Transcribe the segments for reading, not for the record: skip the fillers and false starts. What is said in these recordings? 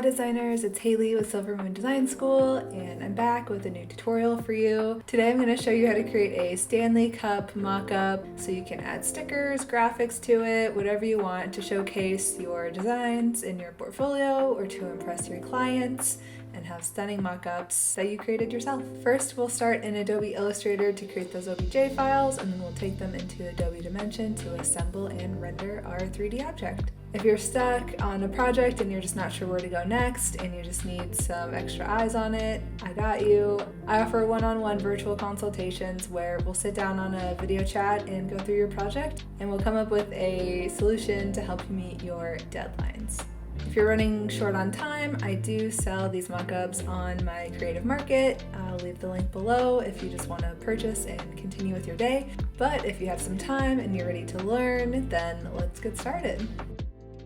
Hi designers, it's Haley with Silver Moon Design School, and I'm back with a new tutorial for you. Today I'm going to show you how to create a Stanley Cup mock-up so you can add stickers, graphics to it, whatever you want to showcase your designs in your portfolio or to impress your clients and have stunning mock-ups that you created yourself. First, we'll start in Adobe Illustrator to create those OBJ files, and then we'll take them into Adobe Dimension to assemble and render our 3D object. If you're stuck on a project and you're just not sure where to go next and you just need some extra eyes on it, I got you. I offer one-on-one virtual consultations where we'll sit down on a video chat and go through your project, and we'll come up with a solution to help you meet your deadlines. If you're running short on time, I do sell these mockups on my creative market. I'll leave the link below if you just want to purchase and continue with your day. But if you have some time and you're ready to learn, then let's get started.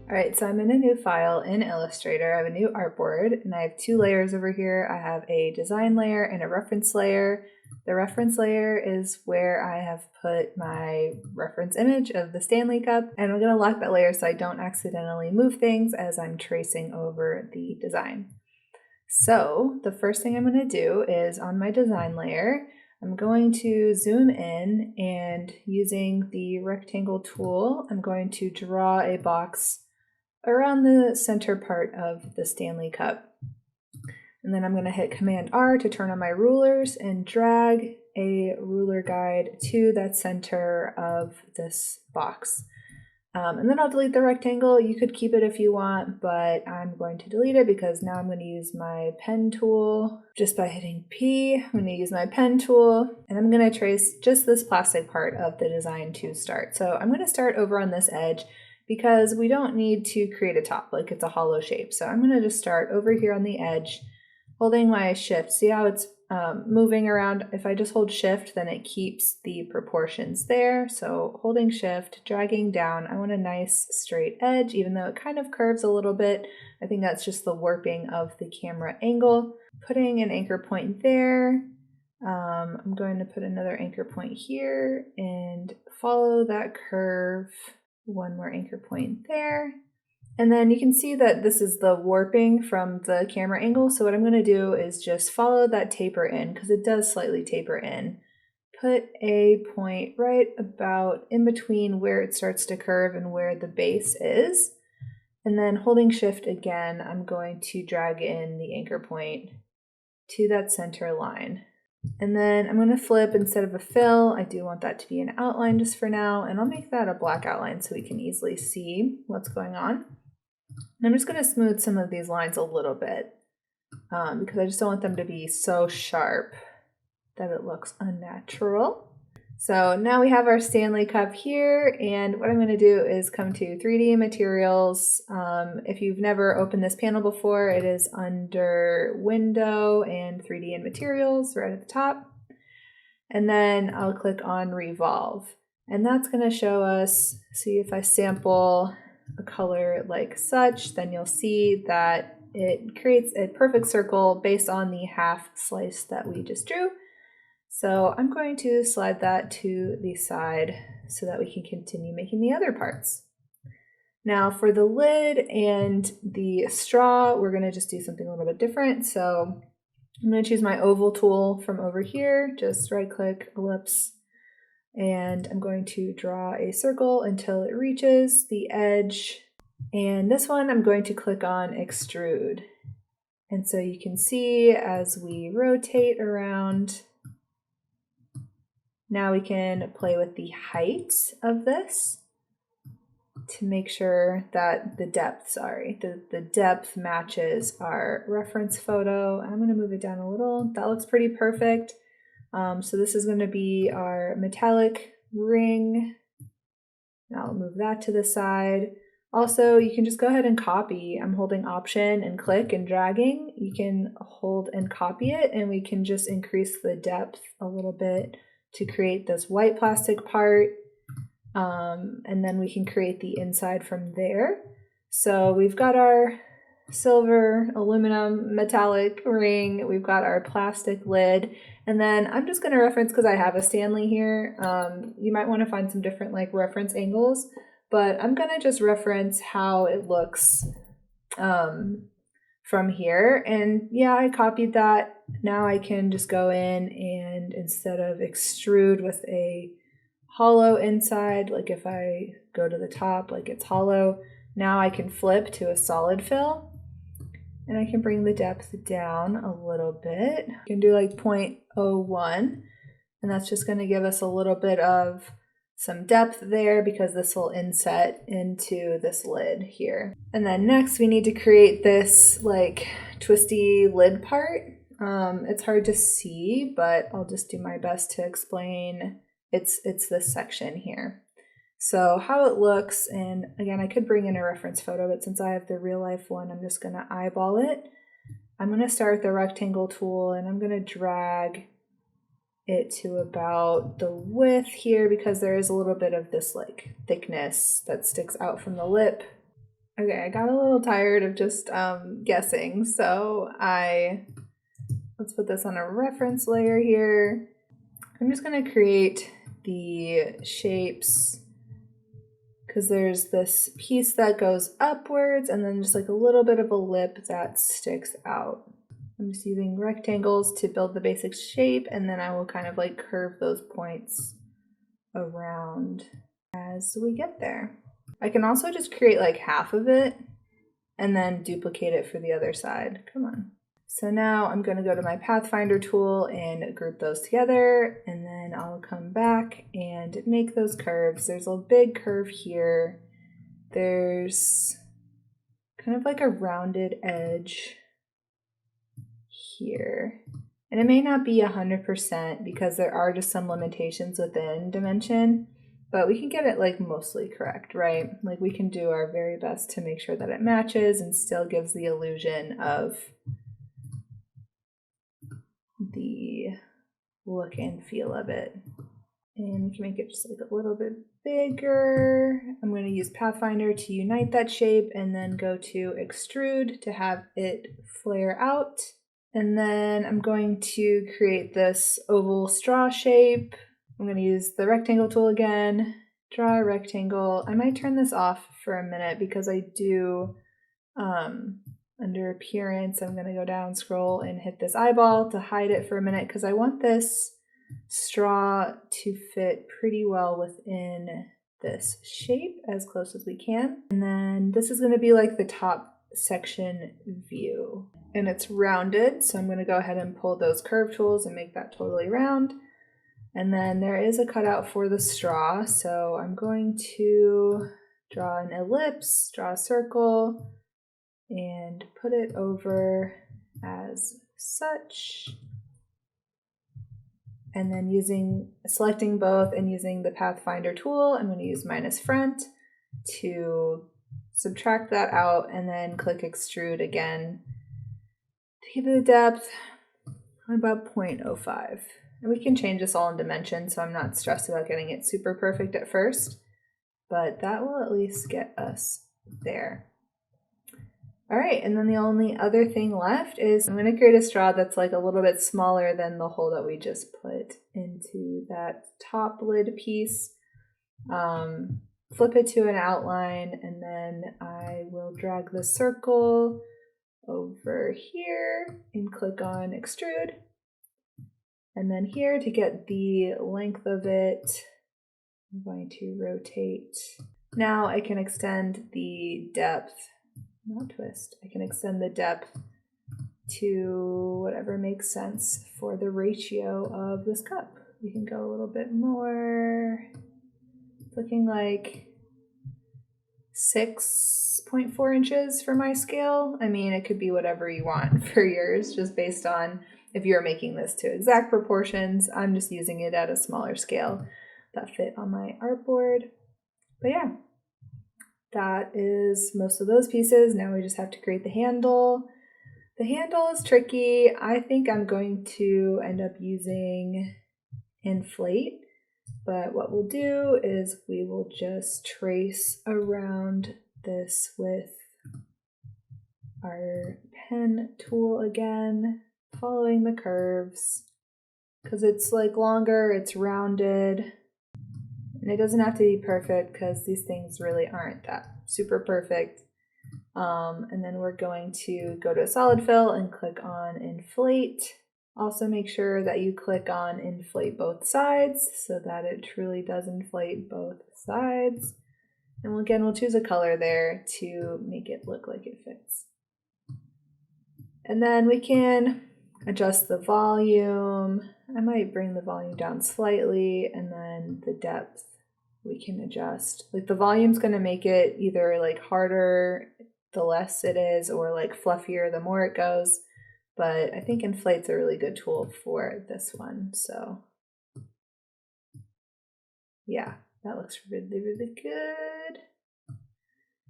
Alright, so I'm in a new file in Illustrator. I have a new artboard and I have two layers over here. I have a design layer and a reference layer. The reference layer is where I have put my reference image of the Stanley Cup, and I'm going to lock that layer so I don't accidentally move things as I'm tracing over the design. So the first thing I'm going to do is on my design layer, I'm going to zoom in, and using the rectangle tool, I'm going to draw a box around the center part of the Stanley Cup. And then I'm going to hit Command R to turn on my rulers and drag a ruler guide to that center of this box. And then I'll delete the rectangle. You could keep it if you want, but I'm going to delete it because now I'm going to use my pen tool. Just by hitting P, I'm going to use my pen tool, and I'm going to trace just this plastic part of the design to start. So I'm going to start over on this edge because we don't need to create a top, like it's a hollow shape. So I'm going to just start over here on the edge, holding my shift. See how it's moving around? If I just hold shift, then it keeps the proportions there. So holding shift, dragging down, I want a nice straight edge, even though it kind of curves a little bit. I think that's just the warping of the camera angle. Putting an anchor point there. I'm going to put another anchor point here and follow that curve. One more anchor point there. And then you can see that this is the warping from the camera angle. So what I'm going to do is just follow that taper in, because it does slightly taper in. Put a point right about in between where it starts to curve and where the base is. And then holding shift again, I'm going to drag in the anchor point to that center line. And then I'm going to flip instead of a fill. I do want that to be an outline just for now, and I'll make that a black outline so we can easily see what's going on. And I'm just going to smooth some of these lines a little bit because I just don't want them to be so sharp that it looks unnatural. So now we have our Stanley Cup here, and what I'm going to do is come to 3D materials. If you've never opened this panel before, it is under Window and 3D and Materials right at the top. And then I'll click on Revolve, and that's going to show us, see if I sample a color like such, then you'll see that it creates a perfect circle based on the half slice that we just drew. So I'm going to slide that to the side so that we can continue making the other parts. Now for the lid and the straw, we're going to just do something a little bit different. So I'm going to choose my oval tool from over here, just right click, ellipse, and I'm going to draw a circle until it reaches the edge. And this one I'm going to click on extrude. And so you can see as we rotate around, now we can play with the height of this to make sure that the depth, the depth matches our reference photo. I'm going to move it down a little. That looks pretty perfect. So this is going to be our metallic ring. Now I'll move that to the side. Also, you can just go ahead and copy. I'm holding Option and click and dragging. You can hold and copy it, and we can just increase the depth a little bit to create this white plastic part. And then we can create the inside from there. So we've got our silver, aluminum, metallic ring, we've got our plastic lid, and then I'm just going to reference, because I have a Stanley here, you might want to find some different like reference angles, but I'm going to just reference how it looks from here. And yeah, I copied that. Now I can just go in and instead of extrude with a hollow inside, like if I go to the top, like it's hollow, now I can flip to a solid fill. And I can bring the depth down a little bit. You can do like 0.01, and that's just going to give us a little bit of some depth there because this will inset into this lid here. And then next we need to create this like twisty lid part. It's hard to see, but I'll just do my best to explain. It's this section here. So how it looks, and again, I could bring in a reference photo, but since I have the real life one, I'm just going to eyeball it. I'm going to start with the rectangle tool and I'm going to drag it to about the width here because there is a little bit of this like thickness that sticks out from the lip. Okay, I got a little tired of just guessing, so let's put this on a reference layer here. I'm just going to create the shapes because there's this piece that goes upwards and then just like a little bit of a lip that sticks out. I'm just using rectangles to build the basic shape, and then I will kind of like curve those points around as we get there. I can also just create like half of it and then duplicate it for the other side. Come on. So now I'm going to go to my Pathfinder tool and group those together, and then I'll come back and make those curves. There's a big curve here. There's kind of like a rounded edge here. And it may not be 100% because there are just some limitations within Dimension, but we can get it like mostly correct, right? Like we can do our very best to make sure that it matches and still gives the illusion of the look and feel of it. And we can make it just like a little bit bigger. I'm going to use Pathfinder to unite that shape and then go to extrude to have it flare out. And then I'm going to create this oval straw shape. I'm going to use the rectangle tool again, draw a rectangle. I might turn this off for a minute because I do, under appearance, I'm going to go down, scroll, and hit this eyeball to hide it for a minute because I want this straw to fit pretty well within this shape as close as we can. And then this is going to be like the top section view. And it's rounded, so I'm going to go ahead and pull those curve tools and make that totally round. And then there is a cutout for the straw, so I'm going to draw an ellipse, draw a circle, and put it over as such. And then selecting both and using the Pathfinder tool, I'm going to use minus front to subtract that out and then click extrude again. Give it a depth about 0.05. And we can change this all in Dimension, so I'm not stressed about getting it super perfect at first, but that will at least get us there. All right, and then the only other thing left is I'm going to create a straw that's like a little bit smaller than the hole that we just put into that top lid piece. Flip it to an outline, and then I will drag the circle over here and click on extrude. And then here to get the length of it, I'm going to rotate. Now I can extend the depth, not twist, I can extend the depth to whatever makes sense for the ratio of this cup. We can go a little bit more, looking like 6.4 inches for my scale. I mean, it could be whatever you want for yours, just based on if you're making this to exact proportions. I'm just using it at a smaller scale that fit on my artboard. But yeah, that is most of those pieces. Now we just have to create the handle. The handle is tricky. I think I'm going to end up using inflate. But what we'll do is we will just trace around this with our pen tool again, following the curves, because it's like longer, it's rounded, and it doesn't have to be perfect because these things really aren't that super perfect. And then we're going to go to solid fill and click on inflate. Also make sure that you click on inflate both sides so that it truly does inflate both sides. And again, we'll choose a color there to make it look like it fits. And then we can adjust the volume. I might bring the volume down slightly, and then the depth we can adjust. Like the volume's going to make it either like harder the less it is, or like fluffier the more it goes. But I think inflate's a really good tool for this one. So yeah, that looks really, really good.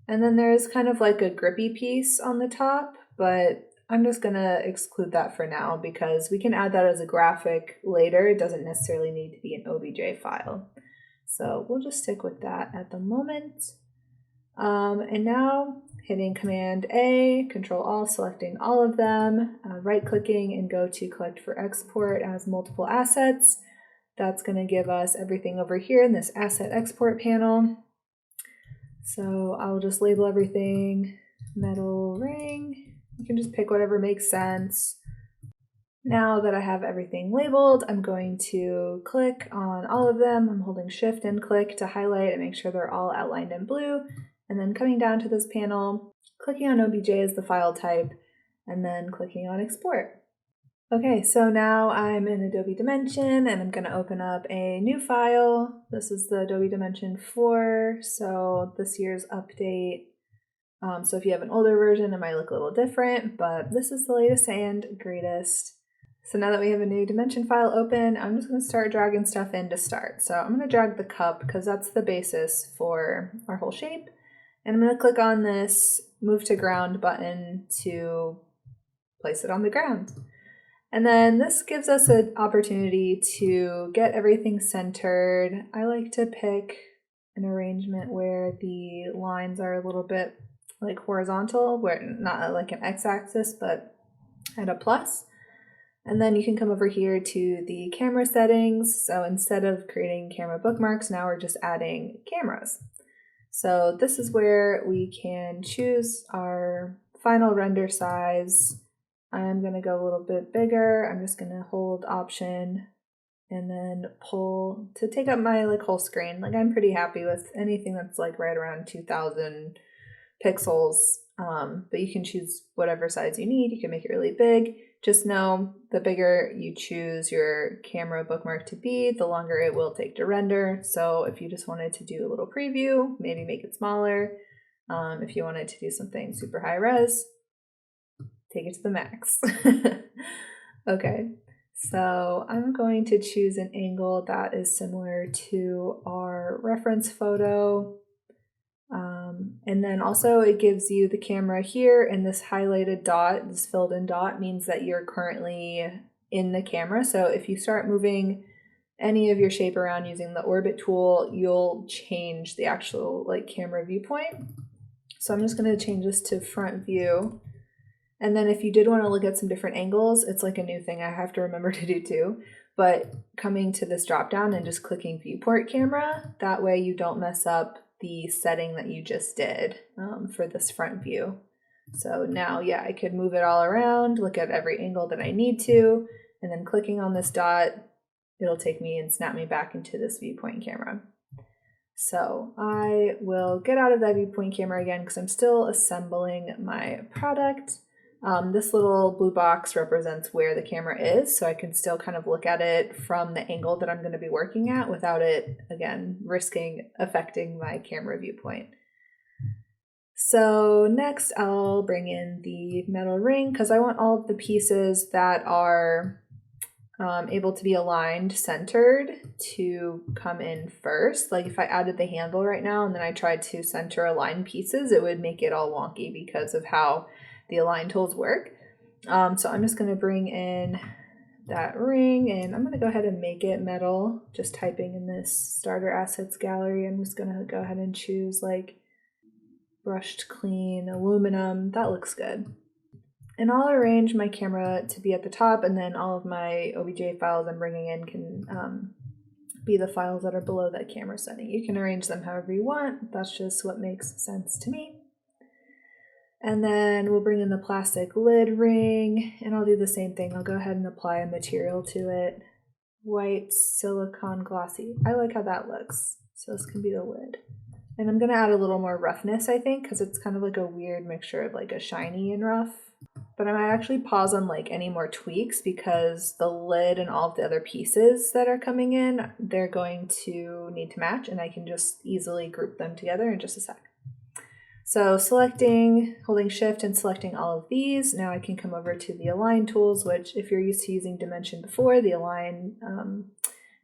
And then there's kind of like a grippy piece on the top, but I'm just gonna exclude that for now because we can add that as a graphic later. It doesn't necessarily need to be an OBJ file. So we'll just stick with that at the moment. And now hitting Command A, Control Alt, selecting all of them, right clicking and go to collect for export as multiple assets. That's going to give us everything over here in this asset export panel. So I'll just label everything metal ring. You can just pick whatever makes sense. Now that I have everything labeled, I'm going to click on all of them. I'm holding Shift and click to highlight and make sure they're all outlined in blue. And then coming down to this panel, clicking on OBJ as the file type, and then clicking on export. Okay, so now I'm in Adobe Dimension and I'm going to open up a new file. This is the Adobe Dimension 4, so this year's update. So if you have an older version, it might look a little different, but this is the latest and greatest. So now that we have a new Dimension file open, I'm just going to start dragging stuff in to start. So I'm going to drag the cup because that's the basis for our whole shape. And I'm going to click on this Move to Ground button to place it on the ground. And then this gives us an opportunity to get everything centered. I like to pick an arrangement where the lines are a little bit like horizontal, where not like an x-axis, but at a plus. And then you can come over here to the camera settings. So instead of creating camera bookmarks, now we're just adding cameras. So this is where we can choose our final render size. I'm going to go a little bit bigger. I'm just going to hold Option and then pull to take up my like whole screen. Like I'm pretty happy with anything that's like right around 2000 pixels, but you can choose whatever size you need. You can make it really big. Just know the bigger you choose your camera bookmark to be, the longer it will take to render. So if you just wanted to do a little preview, maybe make it smaller. If you wanted to do something super high res, take it to the max. Okay, so I'm going to choose an angle that is similar to our reference photo. And then also it gives you the camera here, and this highlighted dot, this filled in dot, means that you're currently in the camera. So if you start moving any of your shape around using the orbit tool, you'll change the actual like camera viewpoint. So I'm just going to change this to front view. And then if you did want to look at some different angles, it's like a new thing I have to remember to do too. But coming to this drop down and just clicking viewport camera, that way you don't mess up the setting that you just did for this front view. So now, yeah, I could move it all around, look at every angle that I need to, and then clicking on this dot, it'll take me and snap me back into this viewpoint camera. So I will get out of that viewpoint camera again because I'm still assembling my product. This little blue box represents where the camera is, so I can still kind of look at it from the angle that I'm going to be working at without it, again, risking affecting my camera viewpoint. So next I'll bring in the metal ring because I want all of the pieces that are able to be aligned centered to come in first. Like if I added the handle right now and then I tried to center align pieces, it would make it all wonky because of how the align tools work. So I'm just going to bring in that ring and I'm going to go ahead and make it metal. Just typing in this starter assets gallery, I'm just going to go ahead and choose like brushed clean aluminum. That looks good. And I'll arrange my camera to be at the top, and then all of my OBJ files I'm bringing in can be the files that are below that camera setting. You can arrange them however you want. That's just what makes sense to me. And then we'll bring in the plastic lid ring, and I'll do the same thing. I'll go ahead and apply a material to it. White silicone glossy. I like how that looks. So this can be the lid. And I'm gonna add a little more roughness, I think, because it's kind of like a weird mixture of like a shiny and rough. But I might actually pause on like any more tweaks because the lid and all of the other pieces that are coming in, they're going to need to match, and I can just easily group them together in just a sec. So selecting, holding shift and selecting all of these, now I can come over to the align tools, which if you're used to using Dimension before, the align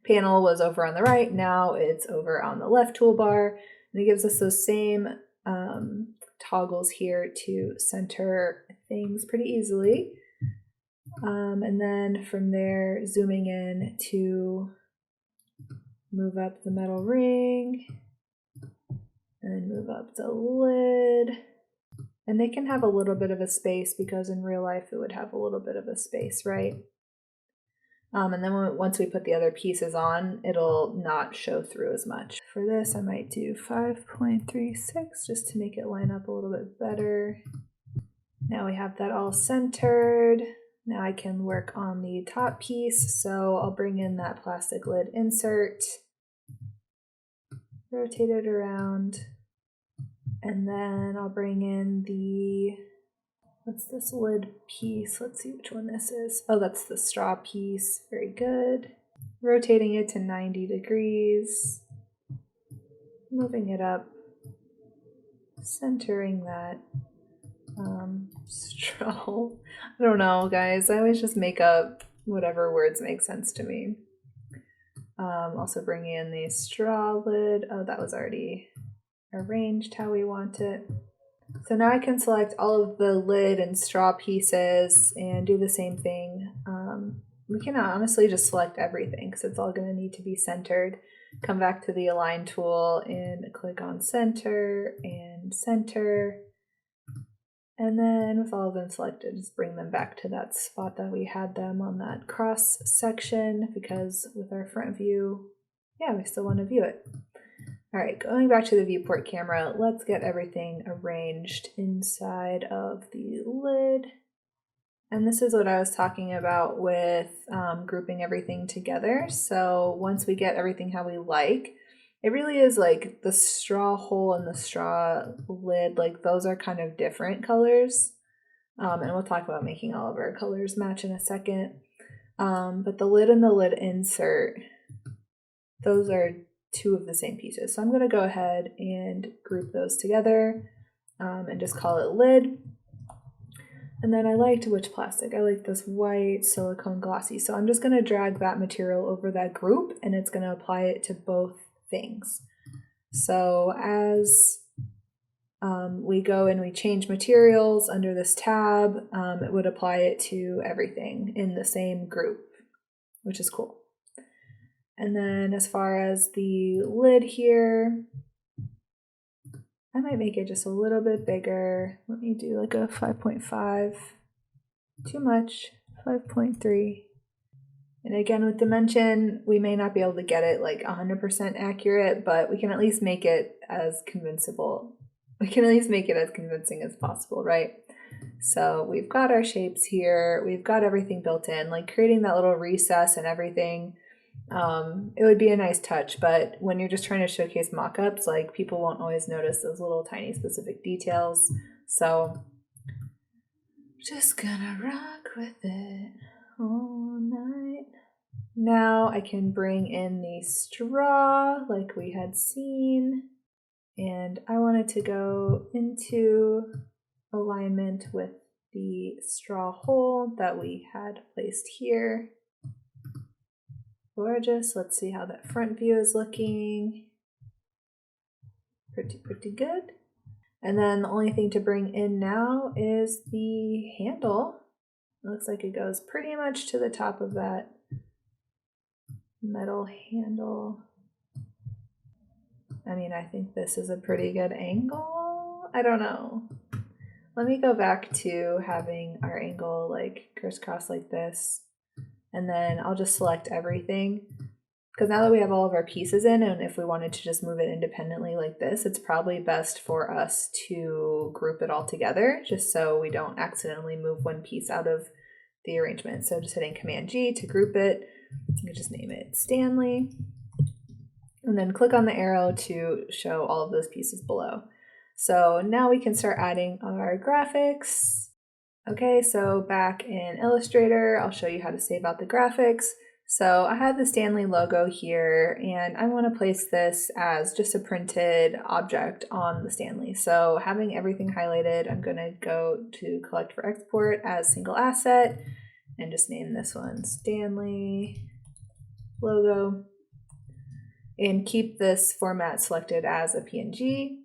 panel was over on the right, now it's over on the left toolbar, and it gives us those same toggles here to center things pretty easily. And then from there, zooming in to move up the metal ring and move up the lid. And they can have a little bit of a space because in real life it would have a little bit of a space, right? And then once we put the other pieces on, it'll not show through as much. For this, I might do 5.36 just to make it line up a little bit better. Now we have that all centered. Now I can work on the top piece. So I'll bring in that plastic lid insert, rotate it around, and then I'll bring in the, what's this lid piece? Let's see which one this is. Oh, that's the straw piece. Very good. Rotating it to 90 degrees, moving it up, centering that straw. I don't know, guys. I always just make up whatever words make sense to me. Also bringing in the straw lid. Oh, that was already arranged how we want it. So now I can select all of the lid and straw pieces and do the same thing. We can honestly just select everything because it's all going to need to be centered. Come back to the align tool and click on center and center. And then with all of them selected, just bring them back to that spot that we had them on that cross section, because with our front view, yeah, we still want to view it. All right, going back to the viewport camera, let's get everything arranged inside of the lid. And this is what I was talking about with grouping everything together. So once we get everything how we like, it really is like the straw hole and the straw lid, like those are kind of different colors. And we'll talk about making all of our colors match in a second. But the lid and the lid insert, those are two of the same pieces. So I'm going to go ahead and group those together and just call it lid. And then I liked which plastic. I like this white silicone glossy. So I'm just going to drag that material over that group and it's going to apply it to both things. So as we go and we change materials under this tab, it would apply it to everything in the same group, which is cool. And then as far as the lid here, I might make it just a little bit bigger. Let me do like a 5.5. Too much. 5.3. And again, with Dimension, we may not be able to get it like 100% accurate, but we can at least make it as convincible. We can at least make it as convincing as possible, right? So we've got our shapes here. We've got everything built in, like creating that little recess and everything. It would be a nice touch, but when you're just trying to showcase mockups, like people won't always notice those little tiny specific details. So just gonna rock with it all night. Now I can bring in the straw like we had seen, and I wanted to go into alignment with the straw hole that we had placed here. Gorgeous. Let's see how that front view is looking. Pretty good. And then the only thing to bring in now is the handle. It looks like it goes pretty much to the top of that metal handle. I mean, I think this is a pretty good angle. I don't know. Let me go back to having our angle like crisscross like this. And then I'll just select everything because now that we have all of our pieces in, and if we wanted to just move it independently like this, it's probably best for us to group it all together just so we don't accidentally move one piece out of the arrangement. So just hitting Command G to group it. You just name it Stanley, and then click on the arrow to show all of those pieces below. So now we can start adding our graphics. Okay, so back in Illustrator, I'll show you how to save out the graphics. So I have the Stanley logo here, and I want to place this as just a printed object on the Stanley. So having everything highlighted, I'm going to go to Collect for Export as single asset, and just name this one Stanley logo, and keep this format selected as a PNG.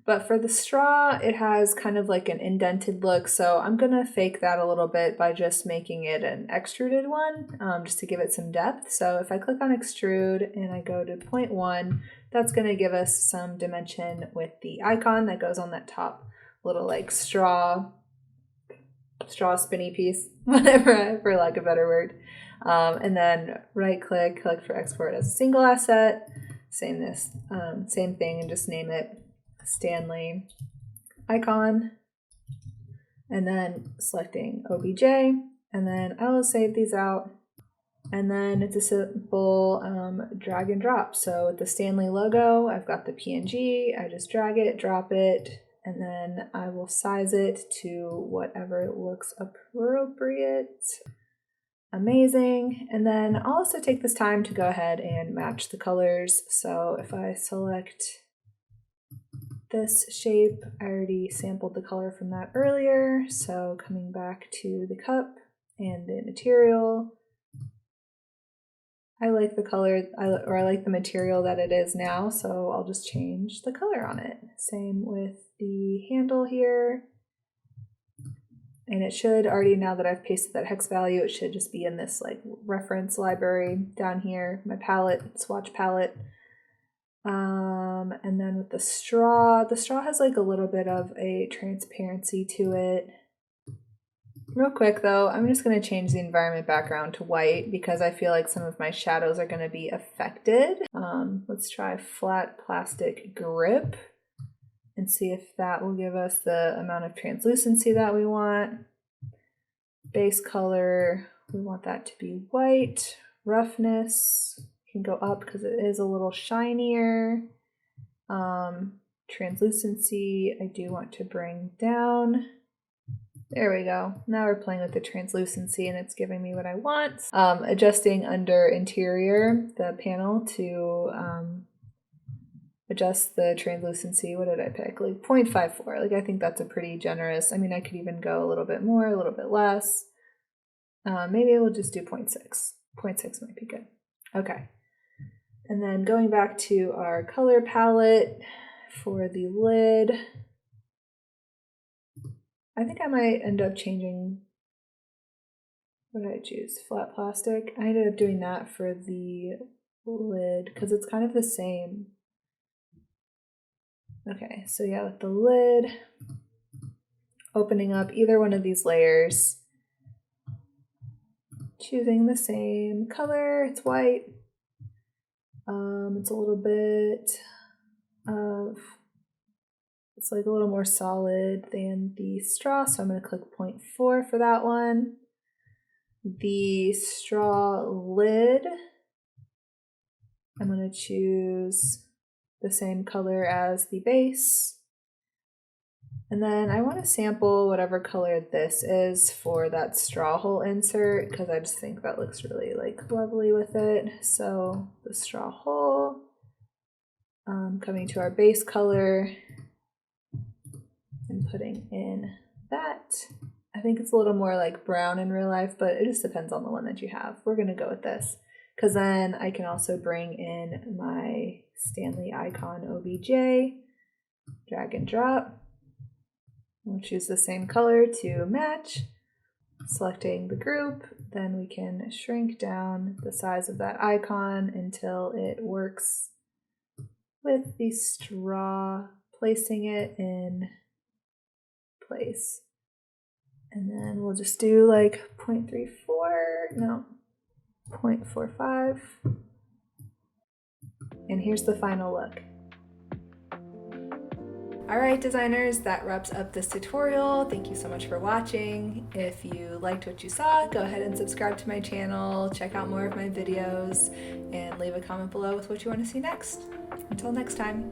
But for the straw, it has kind of like an indented look, so I'm gonna fake that a little bit by just making it an extruded one, just to give it some depth. So if I click on extrude and I go to 0.1, that's gonna give us some dimension with the icon that goes on that top little like straw spinny piece, whatever, for lack of a better word. And then right click, collect for export as a single asset, same thing, and just name it Stanley icon, and then selecting OBJ, and then I will save these out, and then it's a simple drag and drop. So with the Stanley logo, I've got the PNG, I just drag it, drop it, and then I will size it to whatever looks appropriate. Amazing. And then I'll also take this time to go ahead and match the colors. So if I select this shape, I already sampled the color from that earlier, so coming back to the cup and the material, I like the color, I like the material that it is now, so I'll just change the color on it. Same with the handle here, and it should already, now that I've pasted that hex value, it should just be in this like reference library down here, my palette, swatch palette. And then with the straw has like a little bit of a transparency to it. Real quick though, I'm just going to change the environment background to white because I feel like some of my shadows are going to be affected. Let's try flat plastic grip and see if that will give us the amount of translucency that we want. Base color, we want that to be white. Roughness can go up because it is a little shinier. Translucency, I do want to bring down. There we go. Now we're playing with the translucency and it's giving me what I want. Adjusting under interior, the panel to adjust the translucency. What did I pick? Like 0.54. Like I think that's a pretty generous. I mean, I could even go a little bit more, a little bit less. Maybe we'll just do 0.6. 0.6 might be good. Okay. And then going back to our color palette for the lid, I think I might end up changing, what did I choose? Flat plastic. I ended up doing that for the lid because it's kind of the same. Okay, so yeah, with the lid, opening up either one of these layers, choosing the same color, it's white. It's a little bit of, it's like a little more solid than the straw, so I'm going to click 0.4 for that one. The straw lid, I'm going to choose the same color as the base. And then I want to sample whatever color this is for that straw hole insert because I just think that looks really like lovely with it. So the straw hole, coming to our base color and putting in that. I think it's a little more like brown in real life, but it just depends on the one that you have. We're going to go with this because then I can also bring in my Stanley icon OBJ, drag and drop. We'll choose the same color to match, selecting the group, then we can shrink down the size of that icon until it works with the straw, placing it in place. And then we'll just do like 0.34, no, 0.45. And here's the final look. Alright designers, that wraps up this tutorial. Thank you so much for watching. If you liked what you saw, go ahead and subscribe to my channel, check out more of my videos, and leave a comment below with what you want to see next. Until next time.